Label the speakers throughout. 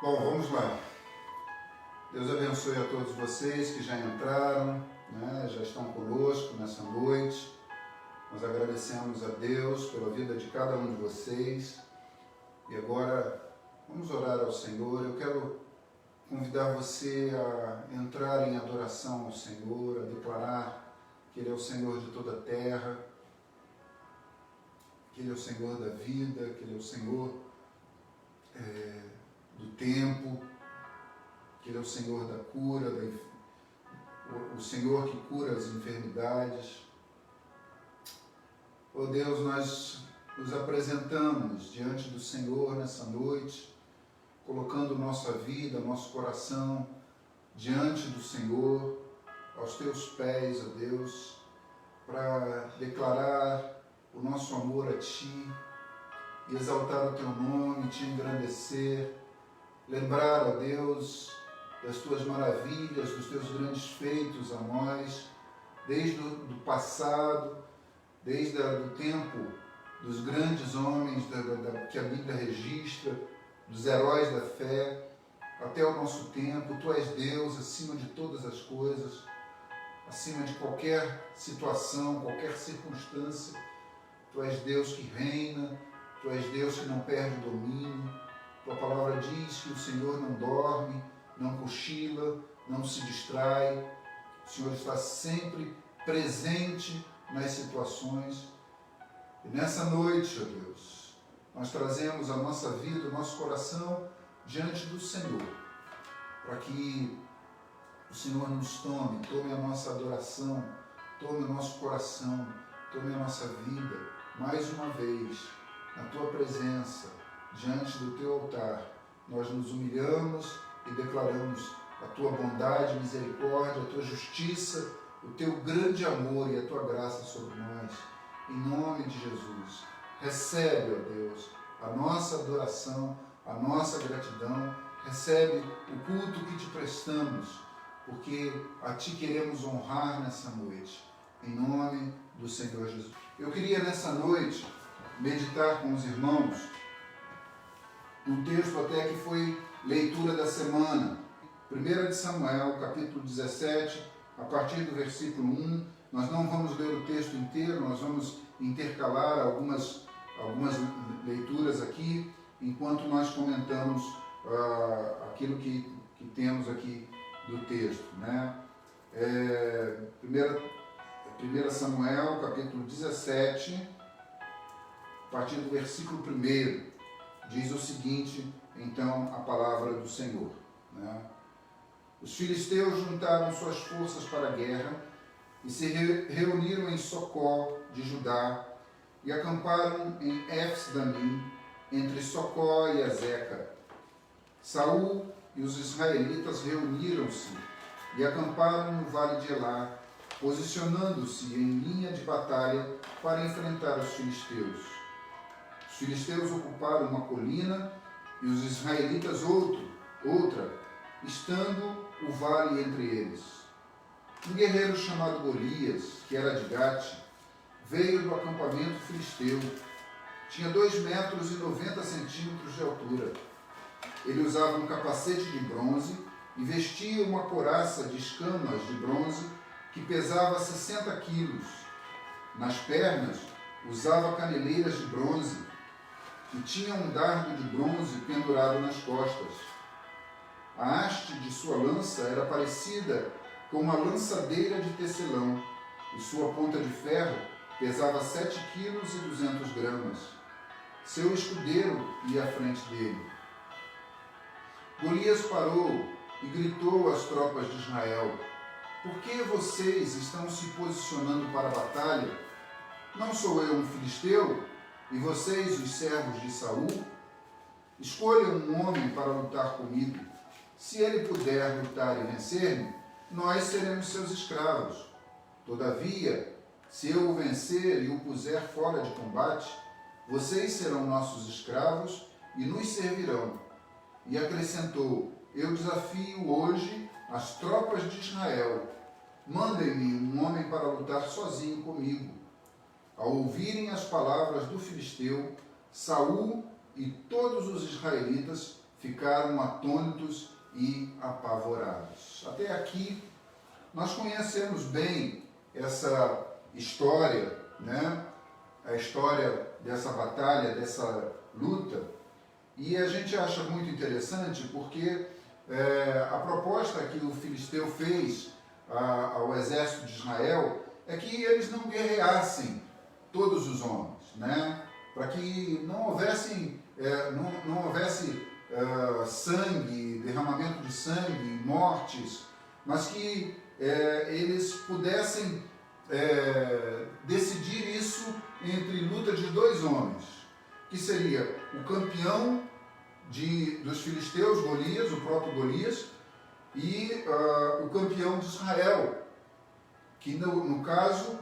Speaker 1: Bom, vamos lá. Deus abençoe a todos vocês que já entraram, já estão conosco nessa noite. Nós agradecemos a Deus pela vida de cada um de vocês. E agora vamos orar ao Senhor. Eu quero convidar você a entrar em adoração ao Senhor, a declarar que Ele é o Senhor de toda a terra, que Ele é o Senhor da vida, que Ele é o Senhor do tempo, que Ele é o Senhor da cura, o Senhor que cura as enfermidades. Oh Deus, nós nos apresentamos diante do Senhor nessa noite, colocando nossa vida, nosso coração diante do Senhor, aos Teus pés, ó Deus, para declarar o nosso amor a Ti, e exaltar o Teu nome, Te engrandecer, lembrar, ó Deus, das Tuas maravilhas, dos Teus grandes feitos a nós, desde o passado, desde o tempo dos grandes homens que a Bíblia registra, dos heróis da fé, até o nosso tempo. Tu és Deus acima de todas as coisas, acima de qualquer situação, qualquer circunstância. Tu és Deus que reina, Tu és Deus que não perde o domínio. Tua palavra diz que o Senhor não dorme, não cochila, não se distrai. O Senhor está sempre presente nas situações. E nessa noite, ó Deus, nós trazemos a nossa vida, o nosso coração diante do Senhor, para que o Senhor nos tome a nossa adoração, tome o nosso coração, tome a nossa vida, mais uma vez, na Tua presença, diante do Teu altar. Nós nos humilhamos e declaramos a Tua bondade, misericórdia, a Tua justiça, o Teu grande amor e a Tua graça sobre nós. Em nome de Jesus, recebe, ó Deus, a nossa adoração, a nossa gratidão, recebe o culto que Te prestamos, porque a Ti queremos honrar nessa noite, em nome do Senhor Jesus. Eu queria nessa noite meditar com os irmãos um texto até que foi leitura da semana, 1 de Samuel, capítulo 17, a partir do versículo 1. Nós não vamos ler o texto inteiro, nós vamos intercalar algumas leituras aqui, enquanto nós comentamos aquilo que temos aqui do texto. 1 Samuel, capítulo 17, a partir do versículo 1, diz o seguinte, então, a palavra do Senhor. Os filisteus juntaram suas forças para a guerra e se reuniram em Socó de Judá e acamparam em Éfes-Damim, entre Socó e Azeca. Saul e os israelitas reuniram-se e acamparam no vale de Elá, posicionando-se em linha de batalha para enfrentar os filisteus. Os filisteus ocuparam uma colina e os israelitas outra, estando o vale entre eles. Um guerreiro chamado Golias, que era de Gate, veio do acampamento filisteu. Tinha 2,90 metros de altura. Ele usava um capacete de bronze e vestia uma couraça de escamas de bronze que pesava 60 quilos. Nas pernas usava caneleiras de bronze e tinha um dardo de bronze pendurado nas costas. A haste de sua lança era parecida com uma lançadeira de tecelão, e sua ponta de ferro pesava 7,2 kg. Seu escudeiro ia à frente dele. Golias parou e gritou às tropas de Israel: por que vocês estão se posicionando para a batalha? Não sou eu um filisteu, e vocês os servos de Saul? Escolham um homem para lutar comigo. Se ele puder lutar e vencer-me, nós seremos seus escravos. Todavia, se eu o vencer e o puser fora de combate, vocês serão nossos escravos e nos servirão. E acrescentou: eu desafio hoje as tropas de Israel. Mandem-me um homem para lutar sozinho comigo. Ao ouvirem as palavras do filisteu, Saul e todos os israelitas ficaram atônitos e apavorados. Até aqui, nós conhecemos bem essa história, né? A história dessa batalha, dessa luta, e a gente acha muito interessante porque a proposta que o filisteu fez ao exército de Israel é que eles não guerreassem todos os homens, né? Para que não houvesse sangue, derramamento de sangue, mortes, mas que eles pudessem decidir isso entre luta de dois homens, que seria o campeão dos filisteus, Golias, o próprio Golias, e o campeão de Israel, que no caso,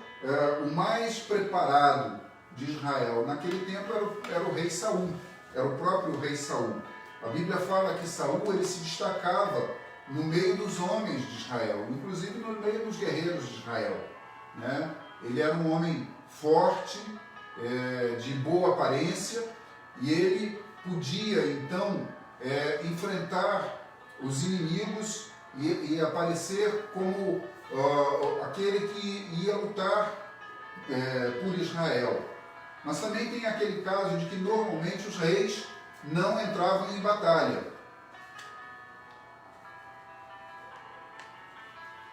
Speaker 1: o mais preparado de Israel naquele tempo era o rei Saul, era o próprio rei Saul. A Bíblia fala que Saul ele se destacava no meio dos homens de Israel, inclusive no meio dos guerreiros de Israel, né? Ele era um homem forte, de boa aparência, e ele podia então enfrentar os inimigos e aparecer como aquele que ia lutar por Israel. Mas também tem aquele caso de que normalmente os reis não entravam em batalha.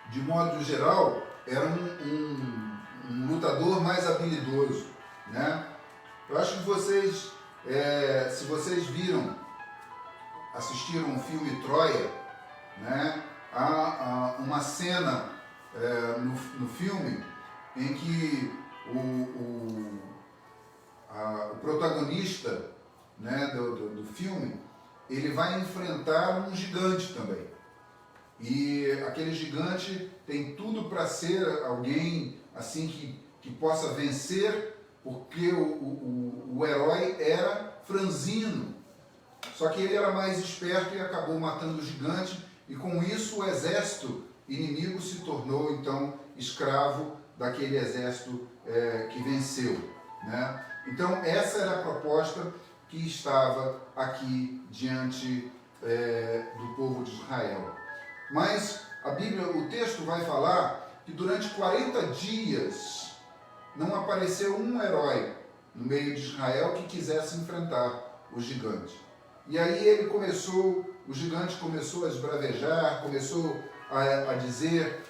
Speaker 1: De modo geral, era um lutador mais habilidoso, né? Eu acho que vocês, se vocês assistiram o filme Troia, né? Há uma cena no filme em que o protagonista, né, do filme, ele vai enfrentar um gigante também. E aquele gigante tem tudo para ser alguém assim que possa vencer, porque o herói era franzino. Só que ele era mais esperto e acabou matando o gigante, e com isso o exército inimigo se tornou então escravo daquele exército que venceu, né? Então essa era a proposta que estava aqui diante do povo de Israel. Mas a Bíblia, o texto vai falar que durante 40 dias não apareceu um herói no meio de Israel que quisesse enfrentar o gigante. E aí o gigante começou a esbravejar, começou a dizer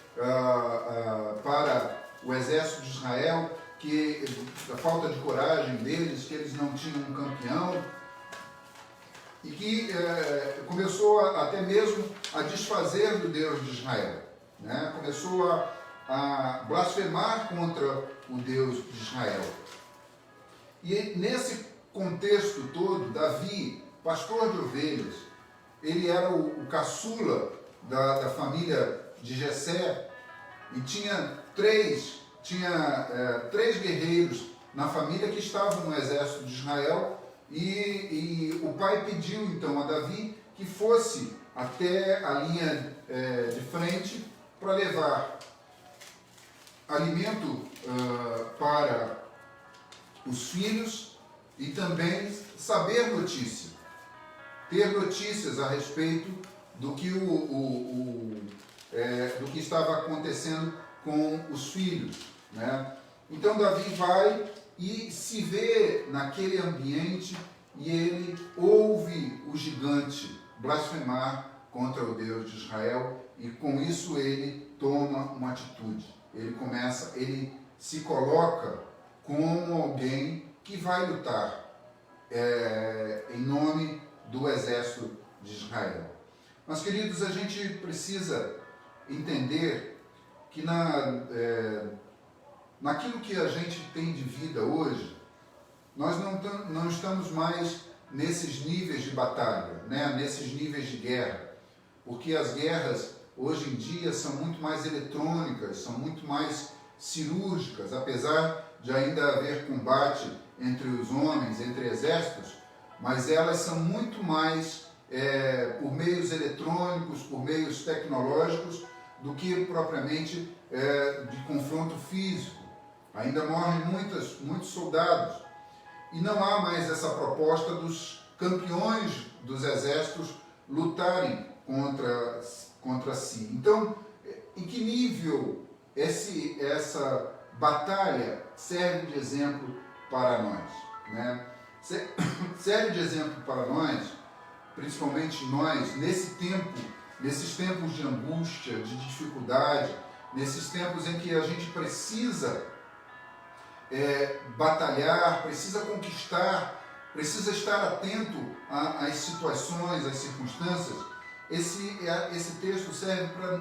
Speaker 1: para o exército de Israel que a falta de coragem deles, que eles não tinham um campeão, e que começou até mesmo a desfazer do Deus de Israel, né? Começou a blasfemar contra o Deus de Israel. E nesse contexto todo, Davi, pastor de ovelhas, ele era o caçula da família de Jessé, e tinha três guerreiros na família que estavam no exército de Israel, e o pai pediu então a Davi que fosse até a linha de frente para levar alimento para os filhos e também saber notícia, ter notícias a respeito do que do que estava acontecendo com os filhos, né? Então Davi vai e se vê naquele ambiente e ele ouve o gigante blasfemar contra o Deus de Israel, e com isso ele toma uma atitude. Ele se coloca como alguém que vai lutar em nome do exército de Israel. Mas, queridos, a gente precisa entender que naquilo que a gente tem de vida hoje, nós não estamos mais nesses níveis de batalha, né? Nesses níveis de guerra, porque as guerras hoje em dia são muito mais eletrônicas, são muito mais cirúrgicas, apesar de ainda haver combate entre os homens, entre exércitos, mas elas são muito mais por meios eletrônicos, por meios tecnológicos, do que propriamente de confronto físico. Ainda morrem muitos soldados. E não há mais essa proposta dos campeões dos exércitos lutarem contra si. Então, em que nível essa batalha serve de exemplo para nós, né? Serve de exemplo para nós, principalmente nós, nesses tempos de angústia, de dificuldade, nesses tempos em que a gente precisa batalhar, precisa conquistar, precisa estar atento às situações, às circunstâncias. Esse texto serve para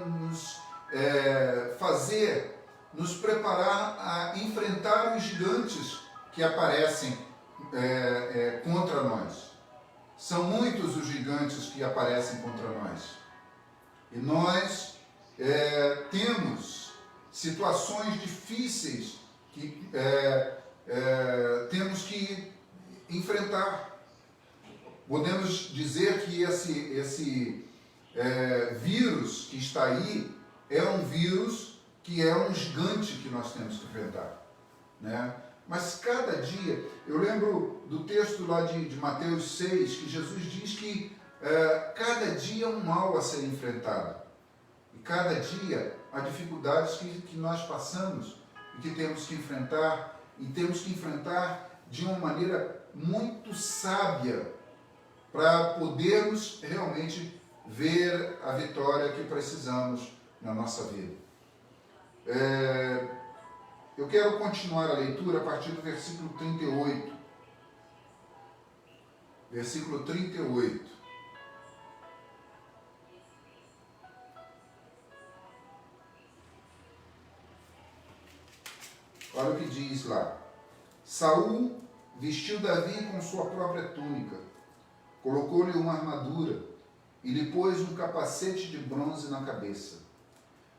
Speaker 1: nos preparar a enfrentar os gigantes que aparecem contra nós. São muitos os gigantes que aparecem contra nós. E nós temos situações difíceis que temos que enfrentar. Podemos dizer que esse vírus que está aí é um vírus que é um gigante que nós temos que enfrentar, né? Mas cada dia, eu lembro do texto lá de Mateus 6, que Jesus diz que cada dia é um mal a ser enfrentado. E cada dia há dificuldades que nós passamos e que temos que enfrentar, e temos que enfrentar de uma maneira muito sábia para podermos realmente ver a vitória que precisamos na nossa vida. Eu quero continuar a leitura a partir do versículo 38. Versículo 38. Olha o que diz lá. Saul vestiu Davi com sua própria túnica, colocou-lhe uma armadura e lhe pôs um capacete de bronze na cabeça.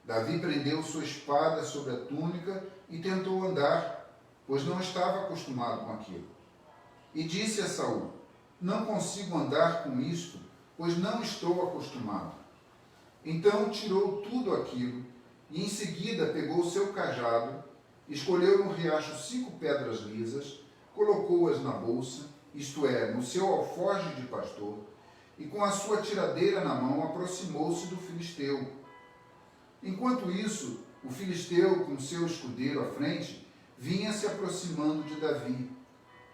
Speaker 1: Davi prendeu sua espada sobre a túnica e tentou andar, pois não estava acostumado com aquilo. E disse a Saul: não consigo andar com isto, pois não estou acostumado. Então tirou tudo aquilo e em seguida pegou o seu cajado, escolheu no riacho 5 pedras lisas, colocou-as na bolsa, isto é, no seu alforje de pastor, e com a sua tiradeira na mão aproximou-se do filisteu. Enquanto isso, o filisteu, com seu escudeiro à frente, vinha se aproximando de Davi.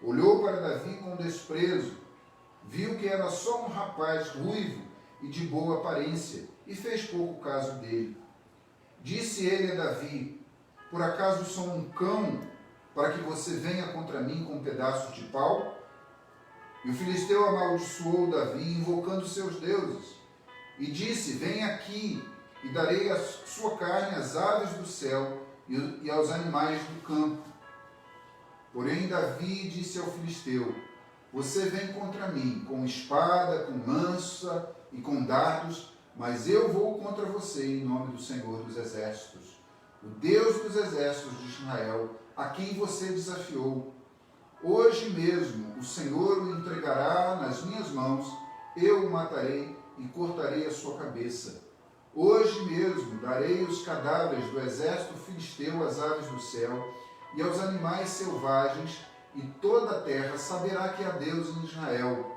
Speaker 1: Olhou para Davi com desprezo, viu que era só um rapaz ruivo e de boa aparência, e fez pouco caso dele. Disse ele a Davi: por acaso sou um cão para que você venha contra mim com pedaços de pau? E o filisteu amaldiçoou Davi, invocando seus deuses, e disse: vem aqui, e darei a sua carne às aves do céu e aos animais do campo. Porém Davi disse ao filisteu: você vem contra mim com espada, com lança e com dardos, mas eu vou contra você em nome do Senhor dos Exércitos, o Deus dos Exércitos de Israel, a quem você desafiou. Hoje mesmo o Senhor o entregará nas minhas mãos, eu o matarei e cortarei a sua cabeça. Hoje mesmo darei os cadáveres do exército filisteu às aves do céu e aos animais selvagens, e toda a terra saberá que há Deus em Israel.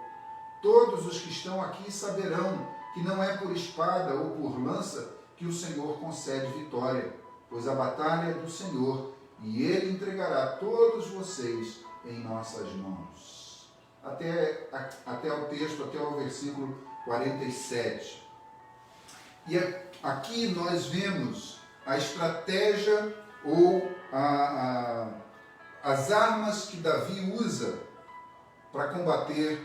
Speaker 1: Todos os que estão aqui saberão que não é por espada ou por lança que o Senhor concede vitória, pois a batalha é do Senhor, e Ele entregará todos vocês em nossas mãos. Até o texto, até o versículo 47. E aqui nós vemos a estratégia ou as armas que Davi usa para combater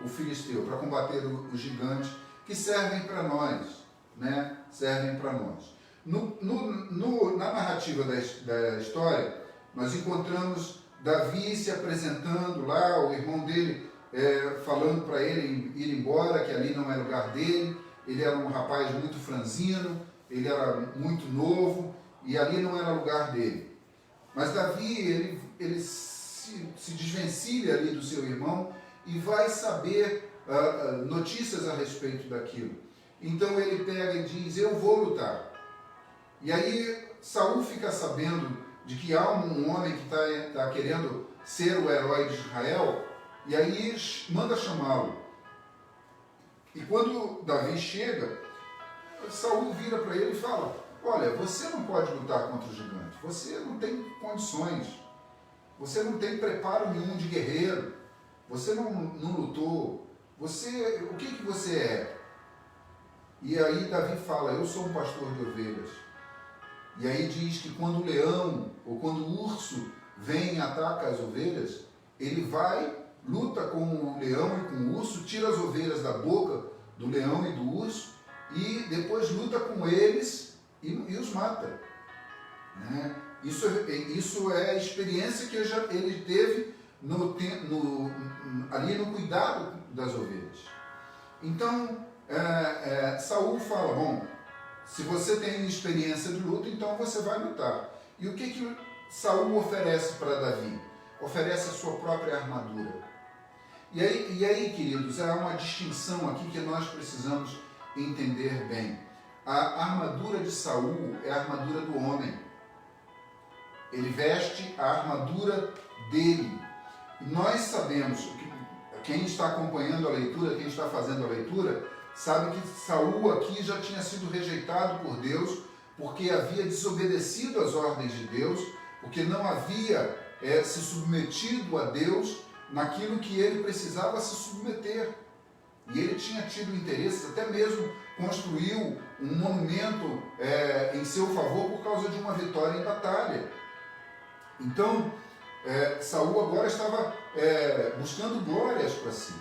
Speaker 1: o filisteu, para combater o gigante, que servem para nós, né? Servem para nós. Na narrativa da história, nós encontramos Davi se apresentando lá, o irmão dele falando para ele ir embora, que ali não é lugar dele. Ele era um rapaz muito franzino, ele era muito novo, e ali não era lugar dele. Mas Davi, ele se desvencilha ali do seu irmão e vai saber notícias a respeito daquilo. Então ele pega e diz: eu vou lutar. E aí Saul fica sabendo de que há um homem que está querendo ser o herói de Israel, e aí manda chamá-lo. E quando Davi chega, Saul vira para ele e fala: olha, você não pode lutar contra o gigante, você não tem condições, você não tem preparo nenhum de guerreiro, você não lutou, o que você é? E aí Davi fala: eu sou um pastor de ovelhas. E aí diz que quando o leão ou quando o urso vem e ataca as ovelhas, ele vai, luta com o leão e com o urso, tira as ovelhas da boca do leão e do urso e depois luta com eles e os mata. Né? Isso é a experiência que ele teve ali no cuidado das ovelhas. Então, Saul fala: bom, se você tem experiência de luta, então você vai lutar. E o que Saul oferece para Davi? Oferece a sua própria armadura. E aí, queridos, há uma distinção aqui que nós precisamos entender bem. A armadura de Saul é a armadura do homem. Ele veste a armadura dele. E nós sabemos, quem está acompanhando a leitura, quem está fazendo a leitura, sabe que Saul aqui já tinha sido rejeitado por Deus, porque havia desobedecido às ordens de Deus, porque não havia se submetido a Deus naquilo que ele precisava se submeter. E ele tinha tido interesse, até mesmo construiu um monumento em seu favor por causa de uma vitória em batalha. Então, Saul agora estava buscando glórias para si.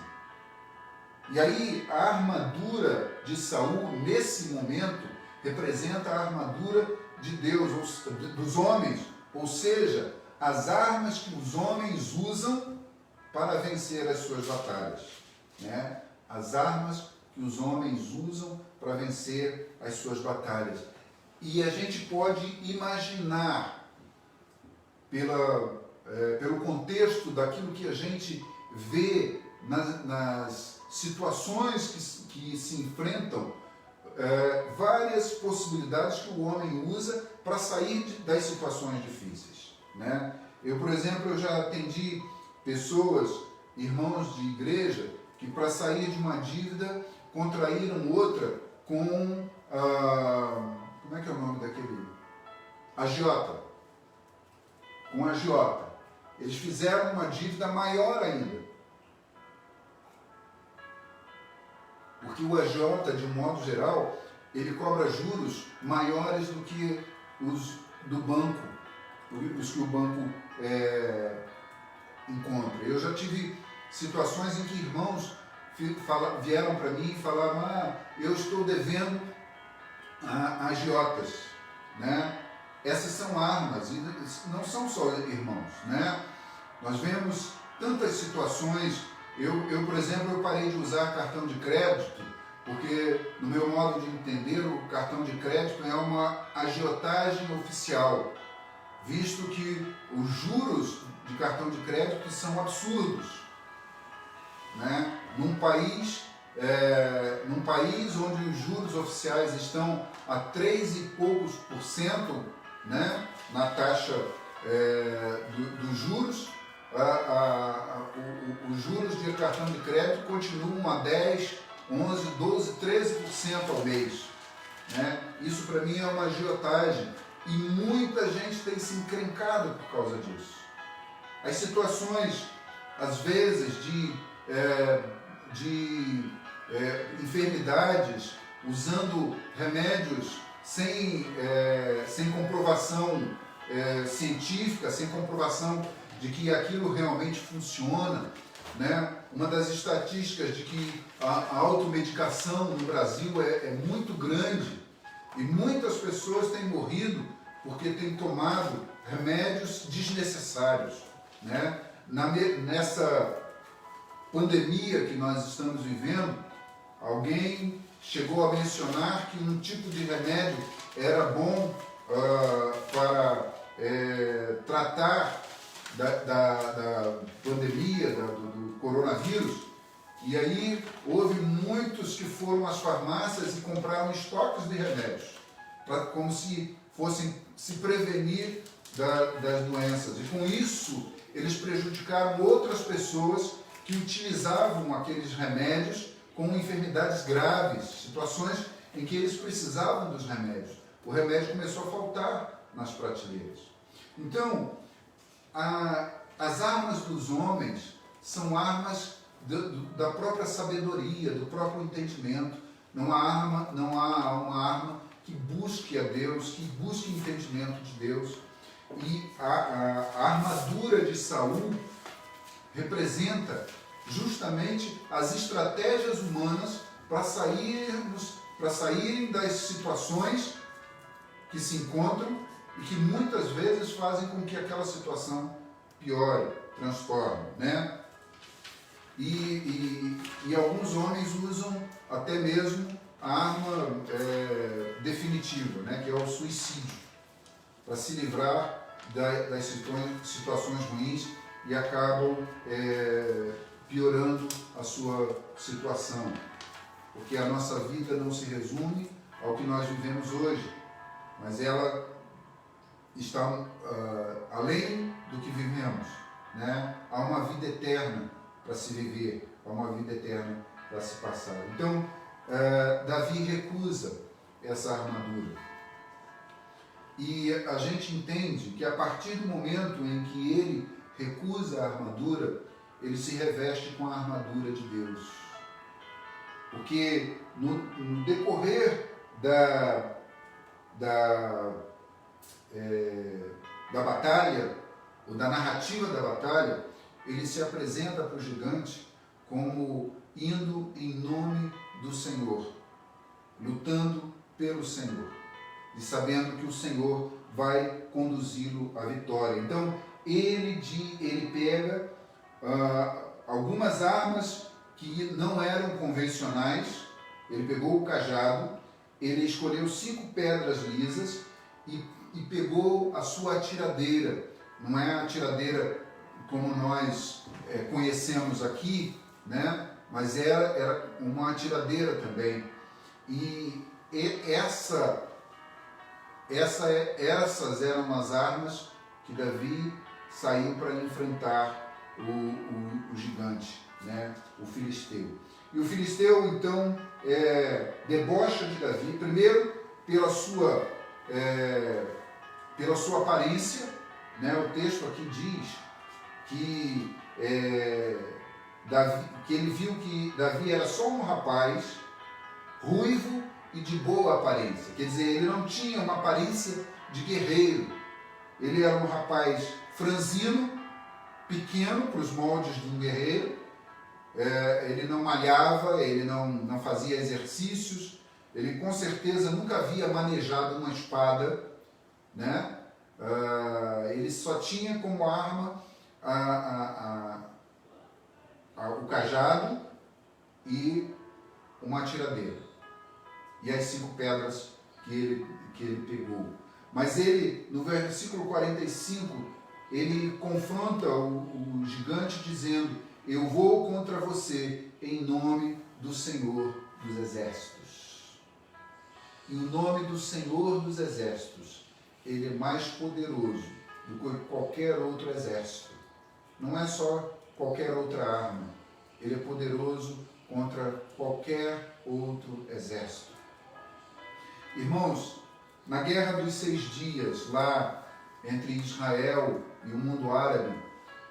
Speaker 1: E aí a armadura de Saul, nesse momento, representa a armadura de Deus, dos homens, ou seja, as armas que os homens usam para vencer as suas batalhas. Né? As armas que os homens usam para vencer as suas batalhas. E a gente pode imaginar, pelo contexto daquilo que a gente vê nas situações que se enfrentam, várias possibilidades que o homem usa para sair das situações difíceis. Né? Eu, por exemplo, eu já atendi pessoas, irmãos de igreja, que para sair de uma dívida contraíram outra com, como é que é o nome daquele? Agiota. Com agiota. Eles fizeram uma dívida maior ainda. Porque o agiota, de um modo geral, ele cobra juros maiores do que os do banco, os que o banco encontra. Eu já tive situações em que irmãos vieram para mim e falaram: eu estou devendo a agiotas, né? Essas são armas, e não são só irmãos, né? Nós vemos tantas situações. Eu, por exemplo, eu parei de usar cartão de crédito, porque, no meu modo de entender, o cartão de crédito é uma agiotagem oficial, visto que os juros de cartão de crédito são absurdos. Né? Num país onde os juros oficiais estão a 3 e poucos %, né? Na taxa dos juros, os juros de cartão de crédito continuam a 10, 11, 12, 13% ao mês. Né? Isso para mim é uma agiotagem e muita gente tem se encrencado por causa disso. As situações, às vezes, de enfermidades, usando remédios sem comprovação científica, sem comprovação de que aquilo realmente funciona. Né? Uma das estatísticas de que a automedicação no Brasil é muito grande e muitas pessoas têm morrido porque têm tomado remédios desnecessários. Né? Nessa pandemia que nós estamos vivendo, alguém chegou a mencionar que um tipo de remédio era bom para tratar da pandemia, do coronavírus, e aí houve muitos que foram às farmácias e compraram estoques de remédios, como se fossem se prevenir das doenças, e com isso eles prejudicaram outras pessoas que utilizavam aqueles remédios com enfermidades graves, situações em que eles precisavam dos remédios. O remédio começou a faltar nas prateleiras. Então, as armas dos homens são armas da própria sabedoria, do próprio entendimento. Não há uma arma que busque a Deus, que busque entendimento de Deus. E a armadura de Saul representa justamente as estratégias humanas para saírem das situações que se encontram e que muitas vezes fazem com que aquela situação piore, transforme, né? E alguns homens usam até mesmo a arma definitiva, né? Que é o suicídio, para se livrar das situações ruins e acabam piorando a sua situação. Porque a nossa vida não se resume ao que nós vivemos hoje, mas ela está além do que vivemos, né? Há uma vida eterna para se viver, há uma vida eterna para se passar. Então, Davi recusa essa armadura. E a gente entende que a partir do momento em que ele recusa a armadura, ele se reveste com a armadura de Deus. Porque no decorrer da batalha, ou da narrativa da batalha, ele se apresenta para o gigante como indo em nome do Senhor, lutando pelo Senhor, e sabendo que o Senhor vai conduzi-lo à vitória. Então, ele pega algumas armas que não eram convencionais, ele pegou o cajado, ele escolheu 5 pedras lisas e pegou a sua atiradeira. Não é a atiradeira como nós conhecemos aqui, né? Mas era uma atiradeira também. E essas eram as armas que Davi saiu para enfrentar o gigante, né? O filisteu. E o filisteu, então, debocha de Davi, primeiro pela sua aparência, né? O texto aqui diz que ele viu que Davi era só um rapaz ruivo e de boa aparência. Quer dizer, ele não tinha uma aparência de guerreiro. Ele era um rapaz franzino, pequeno para os moldes de um guerreiro. Ele não malhava, ele não fazia exercícios. Ele com certeza nunca havia manejado uma espada, né? Ele só tinha como arma o cajado e uma atiradeira. E as 5 pedras que ele pegou. Mas ele, no versículo 45, ele confronta o gigante dizendo: eu vou contra você em nome do Senhor dos Exércitos. E o nome do Senhor dos Exércitos, ele é mais poderoso do que qualquer outro exército. Não é só qualquer outra arma. Ele é poderoso contra qualquer outro exército. Irmãos, na Guerra dos 6 Dias, lá entre Israel e o mundo árabe,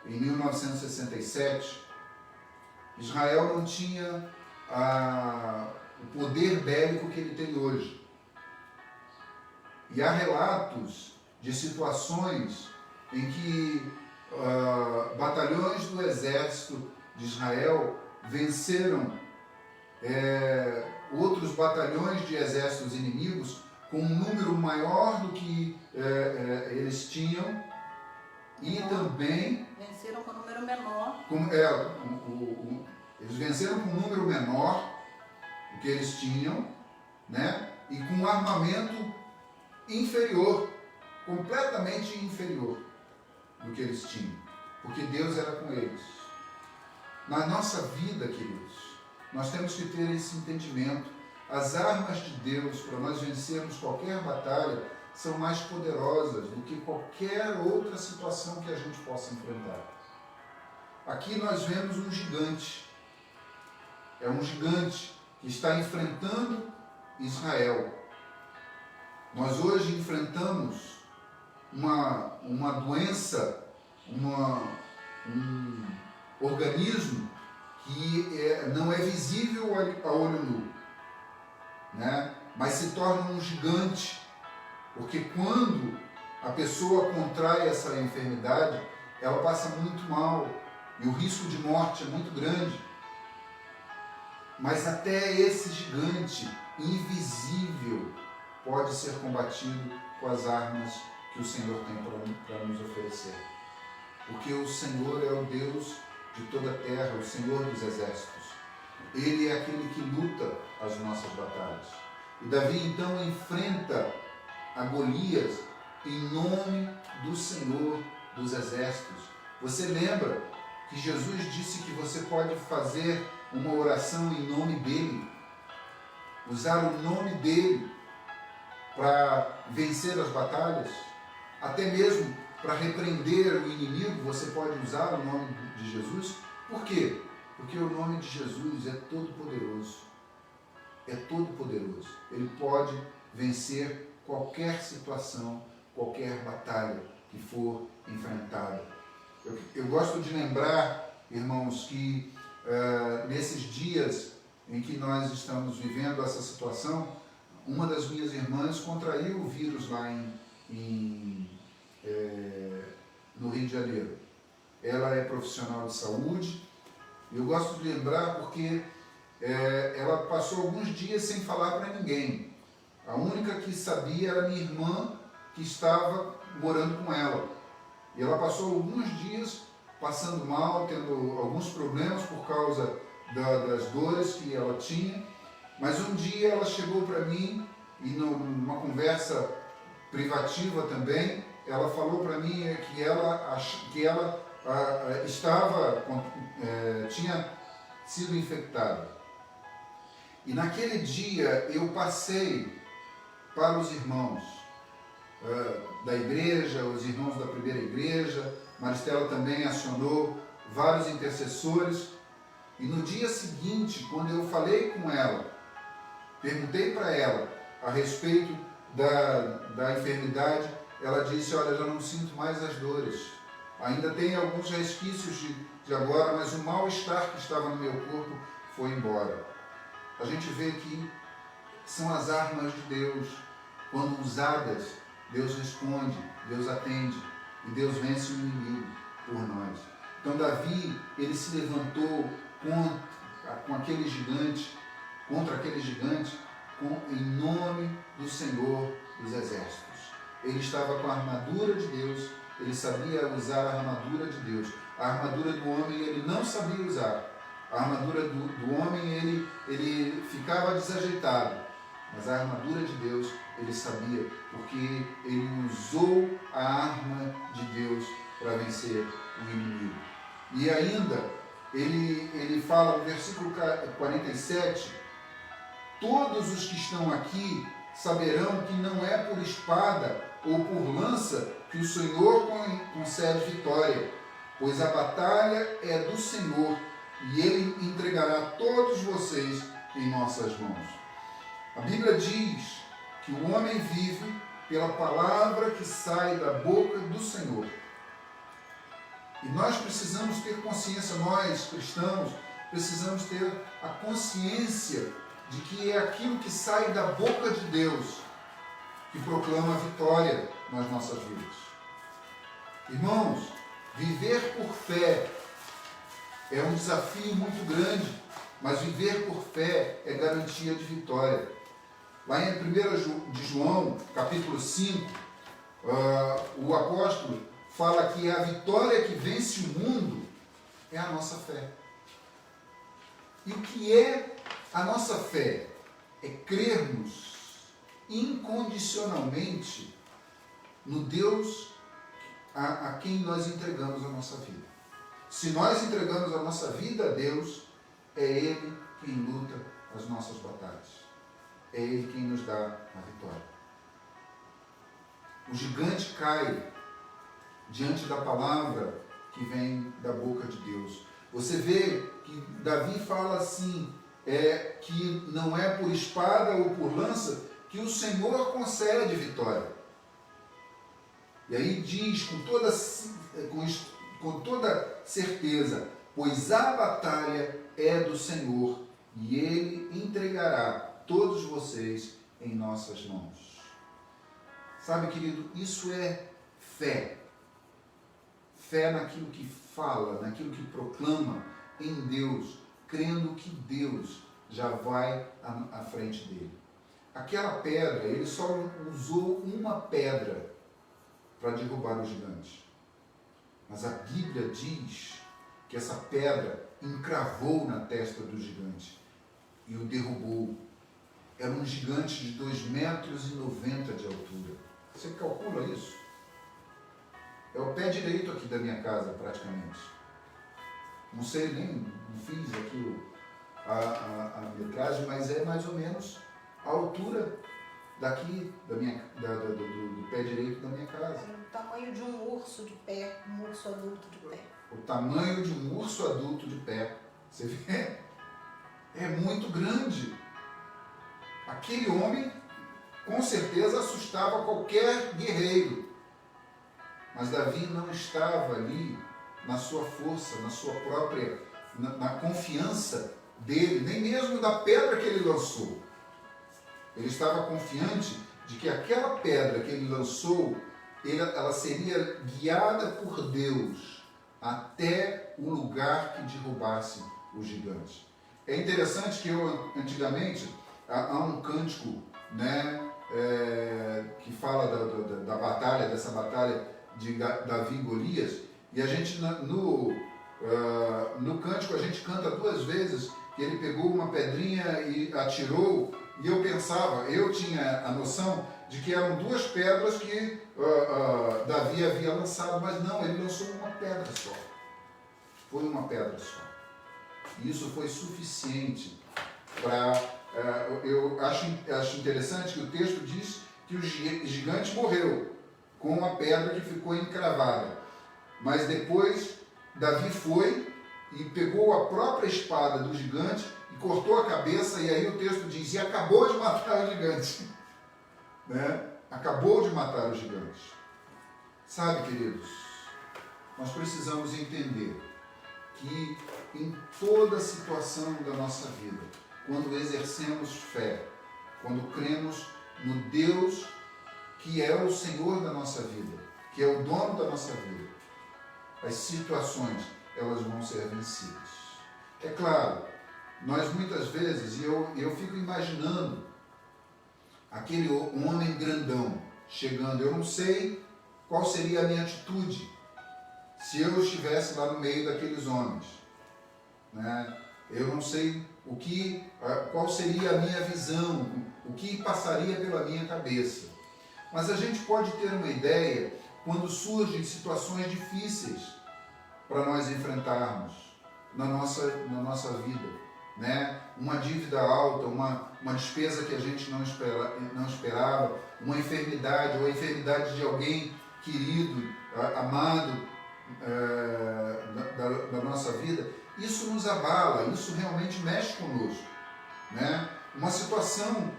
Speaker 1: em 1967, Israel não tinha o poder bélico que ele tem hoje. E há relatos de situações em que batalhões do exército de Israel venceram outros batalhões de exércitos inimigos com um número maior do que eles tinham, e também
Speaker 2: venceram com um número menor.
Speaker 1: Eles venceram com um número menor do que eles tinham, né? E com um armamento inferior, completamente inferior do que eles tinham, porque Deus era com eles. Na nossa vida, queridos, nós temos que ter esse entendimento. As armas de Deus para nós vencermos qualquer batalha são mais poderosas do que qualquer outra situação que a gente possa enfrentar. Aqui nós vemos um gigante. é um gigante que está enfrentando Israel. Nós hoje enfrentamos uma doença, um organismo que não é visível a olho nu, né? Mas se torna um gigante, porque quando a pessoa contrai essa enfermidade, ela passa muito mal e o risco de morte é muito grande. Mas até esse gigante invisível pode ser combatido com as armas que o Senhor tem para nos oferecer. Porque o Senhor é o Deus de toda a terra, o Senhor dos exércitos. Ele é aquele que luta as nossas batalhas. E Davi então enfrenta a Golias em nome do Senhor dos exércitos. Você lembra que Jesus disse que você pode fazer uma oração em nome dele, usar o nome dele para vencer as batalhas, até mesmo para repreender o inimigo, você pode usar o nome de Jesus. Por quê? Porque o nome de Jesus é todo poderoso. É todo poderoso. Ele pode vencer qualquer situação, qualquer batalha que for enfrentada. Eu gosto de lembrar, irmãos, que nesses dias em que nós estamos vivendo essa situação, uma das minhas irmãs contraiu o vírus lá no Rio de Janeiro. Ela é profissional de saúde, e eu gosto de lembrar porque ela passou alguns dias sem falar para ninguém. A única que sabia era minha irmã, que estava morando com ela. E ela passou alguns dias passando mal, tendo alguns problemas por causa das dores que ela tinha. Mas um dia ela chegou para mim, e numa conversa privativa também, ela falou para mim que ela tinha sido infectada. E naquele dia eu passei para os irmãos da igreja, os irmãos da primeira igreja. Maristela também acionou vários intercessores. E no dia seguinte, quando eu falei com ela, perguntei para ela a respeito da enfermidade, ela disse: olha, já não sinto mais as dores. Ainda tem alguns resquícios de agora, mas o mal-estar que estava no meu corpo foi embora. A gente vê que são as armas de Deus. Quando usadas, Deus responde, Deus atende e Deus vence o inimigo por nós. Então Davi, ele se levantou contra aquele gigante em nome do Senhor dos exércitos. Ele estava com a armadura de Deus, ele sabia usar a armadura de Deus. A armadura do homem ele não sabia usar. A armadura do homem ele ficava desajeitado. Mas a armadura de Deus ele sabia, porque ele usou a arma de Deus para vencer o inimigo. E ainda ele fala no versículo 47: todos os que estão aqui saberão que não é por espada ou por lança que o Senhor concede vitória, pois a batalha é do Senhor, e Ele entregará todos vocês em nossas mãos. A Bíblia diz que o homem vive pela palavra que sai da boca do Senhor. E nós precisamos ter consciência, nós cristãos, precisamos ter a consciência de que é aquilo que sai da boca de Deus que proclama a vitória nas nossas vidas. Irmãos, viver por fé é um desafio muito grande, mas viver por fé é garantia de vitória. Lá em 1 de João, capítulo 5, o apóstolo fala que a vitória que vence o mundo é a nossa fé. E o que é a nossa fé? É crermos incondicionalmente no Deus a quem nós entregamos a nossa vida. Se nós entregamos a nossa vida a Deus, é Ele quem luta as nossas batalhas. É Ele quem nos dá a vitória. O gigante cai diante da palavra que vem da boca de Deus. Você vê que Davi fala assim: que não é por espada ou por lança que o Senhor concede vitória. E aí diz com toda certeza, pois a batalha é do Senhor e Ele entregará todos vocês em nossas mãos. Sabe, querido, isso é fé. Fé naquilo que fala, naquilo que proclama em Deus, crendo que Deus já vai à frente dele. Aquela pedra, ele só usou uma pedra para derrubar o gigante. Mas a Bíblia diz que essa pedra encravou na testa do gigante e o derrubou. Era um gigante de 2,90 metros de altura. Você calcula isso? É o pé direito aqui da minha casa, praticamente. Não sei nem, não fiz aqui a metragem, mas é mais ou menos a altura daqui do pé direito da minha casa.
Speaker 2: É o tamanho de um urso de pé, um urso adulto de pé.
Speaker 1: O tamanho de um urso adulto de pé. Você vê? É muito grande. Aquele homem, com certeza, assustava qualquer guerreiro. Mas Davi não estava ali na sua força, na sua própria, na confiança dele, nem mesmo da pedra que ele lançou. Ele estava confiante de que aquela pedra que ele lançou, ela seria guiada por Deus até o lugar que derrubasse o gigante. É interessante que antigamente, há um cântico, né, que fala da batalha, dessa batalha de Davi e Golias, e a gente no cântico a gente canta 2 vezes que ele pegou uma pedrinha e atirou, e eu tinha a noção de que eram 2 pedras que Davi havia lançado, mas não, ele lançou uma pedra só. Foi uma pedra só. E isso foi suficiente para... eu acho interessante que o texto diz que o gigante morreu com a pedra que ficou encravada. Mas depois Davi foi e pegou a própria espada do gigante e cortou a cabeça, e aí o texto diz, e acabou de matar o gigante. Né? Acabou de matar o gigante. Sabe, queridos, nós precisamos entender que em toda situação da nossa vida, quando exercemos fé, quando cremos no Deus que é o Senhor da nossa vida, que é o dono da nossa vida, as situações, elas vão ser vencidas. É claro, nós muitas vezes, e eu fico imaginando aquele homem grandão chegando, eu não sei qual seria a minha atitude se eu estivesse lá no meio daqueles homens, né? Eu não sei qual seria a minha visão, o que passaria pela minha cabeça. Mas a gente pode ter uma ideia quando surgem situações difíceis para nós enfrentarmos na nossa vida, né? Uma dívida alta, uma despesa que a gente não esperava, uma enfermidade ou a enfermidade de alguém querido, amado da nossa vida. Isso nos abala, isso realmente mexe conosco, né? Uma situação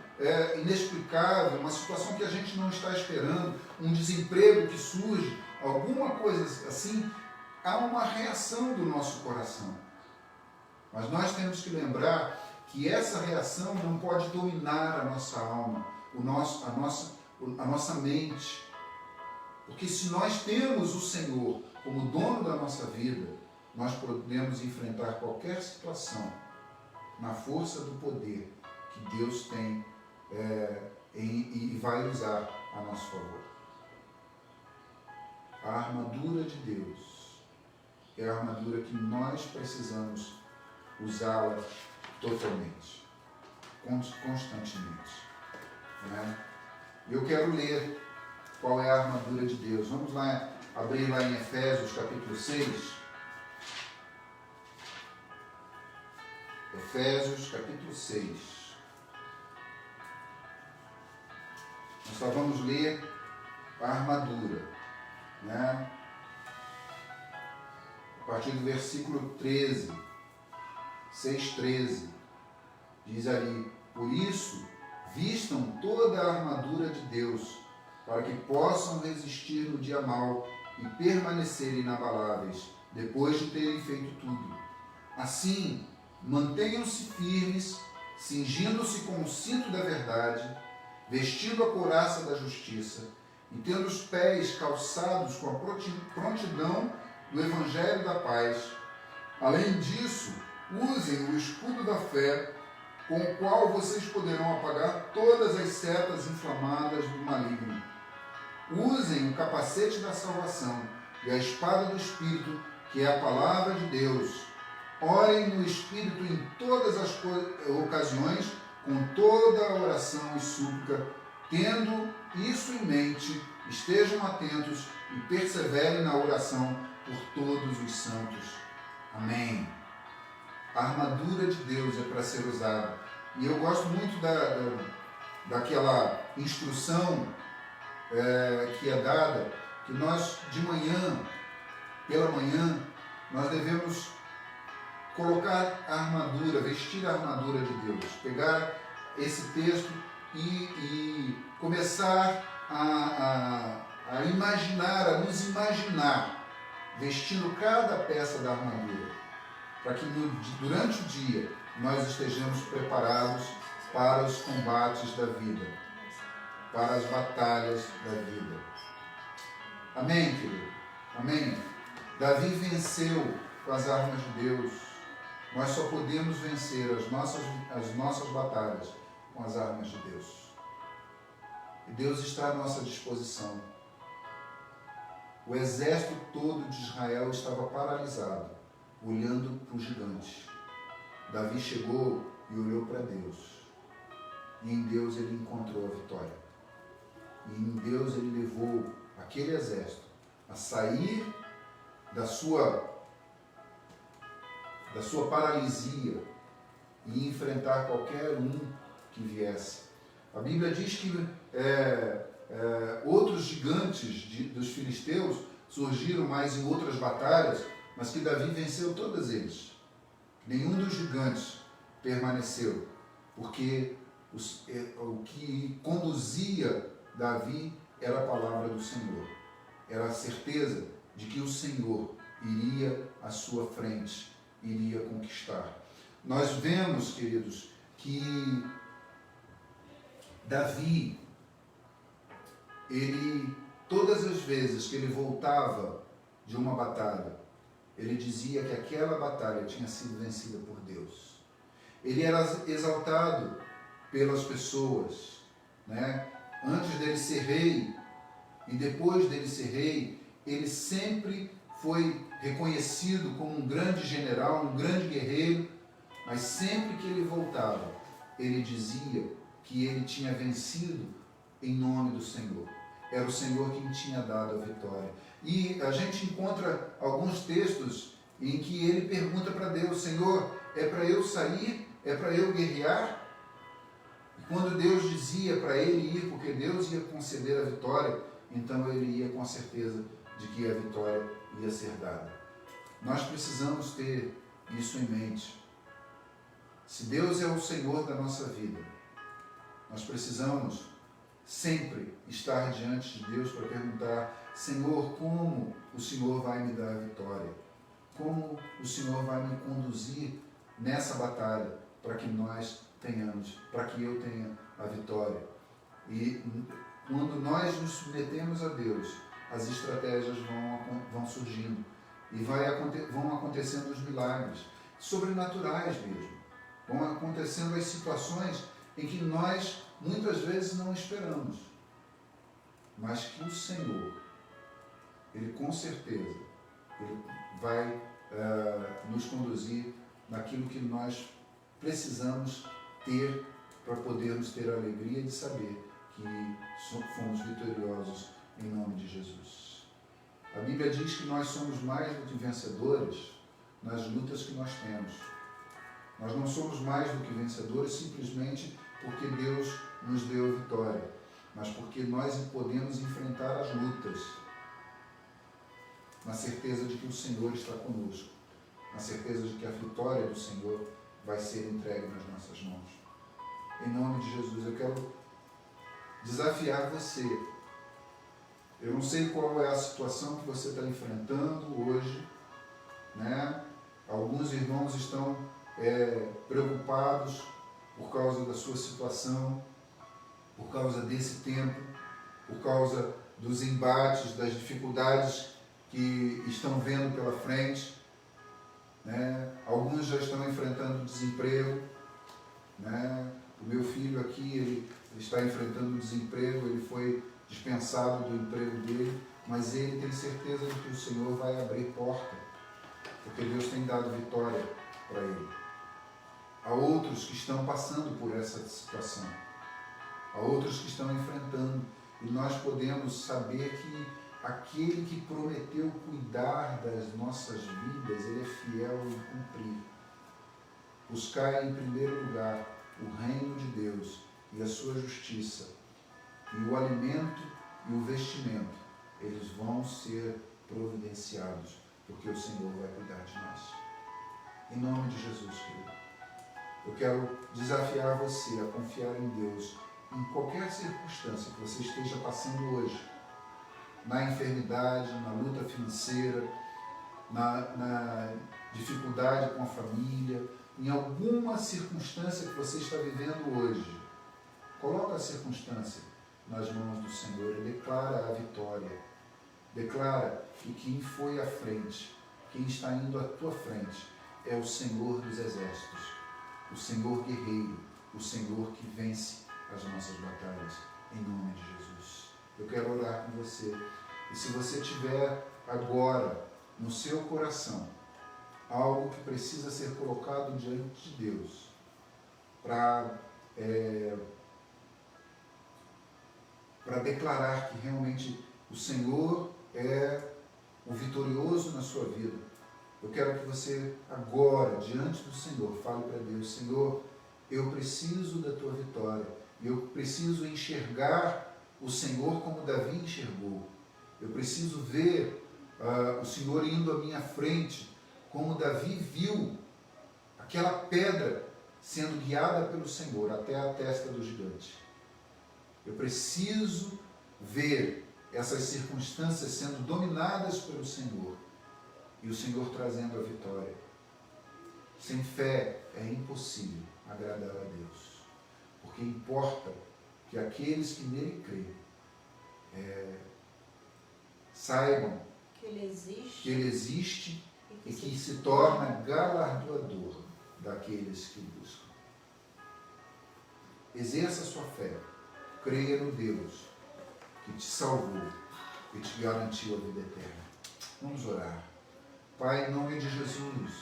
Speaker 1: inexplicável, uma situação que a gente não está esperando, um desemprego que surge, alguma coisa assim, há uma reação do nosso coração. Mas nós temos que lembrar que essa reação não pode dominar a nossa alma, a nossa mente. Porque se nós temos o Senhor como dono da nossa vida, nós podemos enfrentar qualquer situação na força do poder que Deus tem e vai usar a nosso favor. A armadura de Deus é a armadura que nós precisamos usá-la totalmente, constantemente. Né? Eu quero ler qual é a armadura de Deus. Vamos lá, abrir lá em Efésios capítulo 6. Efésios capítulo 6. Nós só vamos ler a armadura, né? A partir do versículo 13, 6:13. Diz ali: por isso, vistam toda a armadura de Deus, para que possam resistir no dia mau e permanecer inabaláveis, depois de terem feito tudo. Assim, mantenham-se firmes, cingindo-se com o cinto da verdade, vestindo a couraça da justiça e tendo os pés calçados com a prontidão do Evangelho da paz. Além disso, usem o escudo da fé, com o qual vocês poderão apagar todas as setas inflamadas do maligno. Usem o capacete da salvação e a espada do Espírito, que é a palavra de Deus. Orem no Espírito em todas as ocasiões, com toda a oração e súplica. Tendo isso em mente, estejam atentos e perseverem na oração por todos os santos. Amém. A armadura de Deus é para ser usada. E eu gosto muito daquela instrução que é dada, que nós de manhã, pela manhã, nós devemos colocar a armadura, vestir a armadura de Deus, pegar esse texto e começar a imaginar, a nos imaginar, vestindo cada peça da armadura, para que durante o dia nós estejamos preparados para os combates da vida, para as batalhas da vida. Amém, querido? Amém? Davi venceu com as armas de Deus. Nós só podemos vencer as nossas batalhas com as armas de Deus. E Deus está à nossa disposição. O exército todo de Israel estava paralisado, olhando para o gigante. Davi chegou e olhou para Deus. E em Deus ele encontrou a vitória. E em Deus ele levou aquele exército a sair da sua paralisia e enfrentar qualquer um que viesse. A Bíblia diz que outros gigantes dos filisteus surgiram mais em outras batalhas, mas que Davi venceu todos eles. Nenhum dos gigantes permaneceu, porque o que conduzia Davi era a palavra do Senhor. Era a certeza de que o Senhor iria à sua frente, iria conquistar. Nós vemos, queridos, que Davi, todas as vezes que ele voltava de uma batalha, ele dizia que aquela batalha tinha sido vencida por Deus. Ele era exaltado pelas pessoas, né? Antes dele ser rei e depois dele ser rei, ele sempre foi reconhecido como um grande general, um grande guerreiro, mas sempre que ele voltava, ele dizia que ele tinha vencido em nome do Senhor. Era o Senhor quem tinha dado a vitória. E a gente encontra alguns textos em que ele pergunta para Deus: Senhor, é para eu sair? É para eu guerrear? E quando Deus dizia para ele ir, porque Deus ia conceder a vitória, então ele ia com a certeza de que a vitória ia ser dada. Nós precisamos ter isso em mente. Se Deus é o Senhor da nossa vida, nós precisamos sempre estar diante de Deus para perguntar: Senhor, como o Senhor vai me dar a vitória? Como o Senhor vai me conduzir nessa batalha para que nós tenhamos, para que eu tenha a vitória? E quando nós nos submetemos a Deus, as estratégias vão surgindo e vão acontecendo os milagres sobrenaturais mesmo. Vão acontecendo as situações em que nós muitas vezes não esperamos, mas que o Senhor, Ele com certeza, Ele vai nos conduzir naquilo que nós precisamos ter para podermos ter a alegria de saber que fomos vitoriosos em nome de Jesus. A Bíblia diz que nós somos mais do que vencedores nas lutas que nós temos. Nós não somos mais do que vencedores simplesmente porque Deus nos deu a vitória, mas porque nós podemos enfrentar as lutas na certeza de que o Senhor está conosco, na certeza de que a vitória do Senhor vai ser entregue nas nossas mãos. Em nome de Jesus, eu quero desafiar você. Eu não sei qual é a situação que você está enfrentando hoje, né? Alguns irmãos estão preocupados por causa da sua situação, por causa desse tempo, por causa dos embates, das dificuldades que estão vendo pela frente, né? Alguns já estão enfrentando desemprego, né? O meu filho aqui, ele está enfrentando desemprego, ele foi dispensado do emprego dele, mas ele tem certeza de que o Senhor vai abrir porta, porque Deus tem dado vitória para ele. Há outros que estão passando por essa situação, há outros que estão enfrentando, e nós podemos saber que aquele que prometeu cuidar das nossas vidas, ele é fiel em cumprir. Buscar em primeiro lugar o reino de Deus e a sua justiça, e o alimento e o vestimento, eles vão ser providenciados, porque o Senhor vai cuidar de nós. Em nome de Jesus, querido, eu quero desafiar você a confiar em Deus em qualquer circunstância que você esteja passando hoje, na enfermidade, na luta financeira, na dificuldade com a família, em alguma circunstância que você está vivendo hoje. Coloca a circunstância nas mãos do Senhor e declara a vitória. Declara que quem foi à frente, quem está indo à tua frente, é o Senhor dos exércitos, o Senhor guerreiro, o Senhor que vence as nossas batalhas, em nome de Jesus. Eu quero orar com você. E se você tiver agora no seu coração algo que precisa ser colocado diante de Deus para declarar que realmente o Senhor é o vitorioso na sua vida, eu quero que você agora, diante do Senhor, fale para Deus: Senhor, eu preciso da tua vitória, eu preciso enxergar o Senhor como Davi enxergou, eu preciso ver o Senhor indo à minha frente, como Davi viu aquela pedra sendo guiada pelo Senhor até a testa do gigante. Eu preciso ver essas circunstâncias sendo dominadas pelo Senhor e o Senhor trazendo a vitória. Sem fé é impossível agradar a Deus, porque importa que aqueles que nele creem saibam
Speaker 2: que Ele
Speaker 1: existe e que se torna galardoador daqueles que buscam. Exerça a sua fé, creia no Deus que te salvou e te garantiu a vida eterna. Vamos orar. Pai, em nome de Jesus,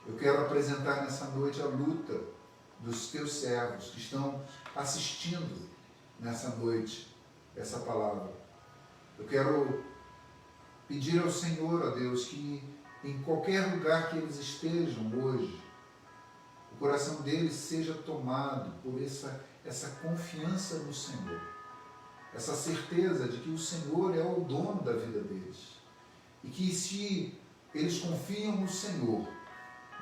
Speaker 1: eu quero apresentar nessa noite a luta dos teus servos que estão assistindo nessa noite essa palavra. Eu quero pedir ao Senhor, ó Deus, que em qualquer lugar que eles estejam hoje, o coração deles seja tomado por essa confiança no Senhor, essa certeza de que o Senhor é o dono da vida deles, e que se eles confiam no Senhor,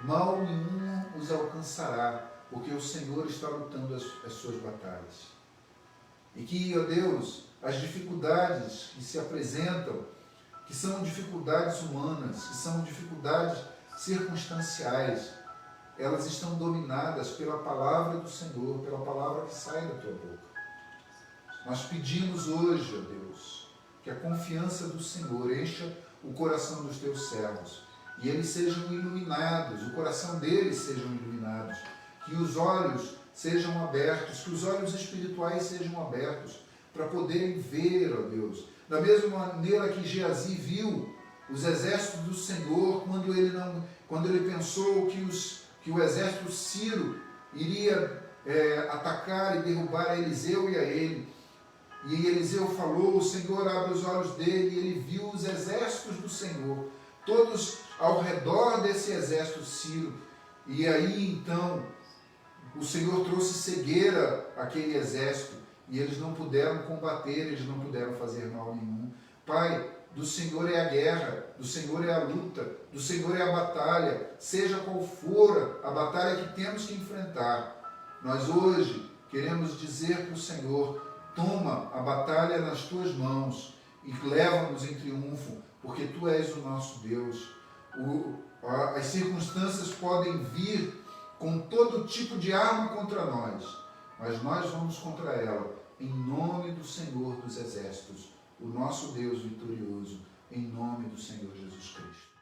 Speaker 1: mal nenhum os alcançará, porque o Senhor está lutando as suas batalhas. E que, ó Deus, as dificuldades que se apresentam, que são dificuldades humanas, que são dificuldades circunstanciais, elas estão dominadas pela palavra do Senhor, pela palavra que sai da tua boca. Nós pedimos hoje, ó Deus, que a confiança do Senhor encha o coração dos teus servos e eles sejam iluminados, o coração deles sejam iluminados, que os olhos sejam abertos, que os olhos espirituais sejam abertos para poderem ver, ó Deus, da mesma maneira que Geazi viu os exércitos do Senhor quando ele pensou que o exército sírio iria atacar e derrubar Eliseu e a ele. E Eliseu falou, o Senhor abre os olhos dele e ele viu os exércitos do Senhor, todos ao redor desse exército sírio. E aí então o Senhor trouxe cegueira àquele exército e eles não puderam combater, eles não puderam fazer mal nenhum. Pai, do Senhor é a guerra, do Senhor é a luta, do Senhor é a batalha, seja qual for a batalha que temos que enfrentar. Nós hoje queremos dizer para o Senhor: toma a batalha nas tuas mãos e leva-nos em triunfo, porque tu és o nosso Deus. As circunstâncias podem vir com todo tipo de arma contra nós, mas nós vamos contra ela, em nome do Senhor dos Exércitos, o nosso Deus vitorioso, em nome do Senhor Jesus Cristo.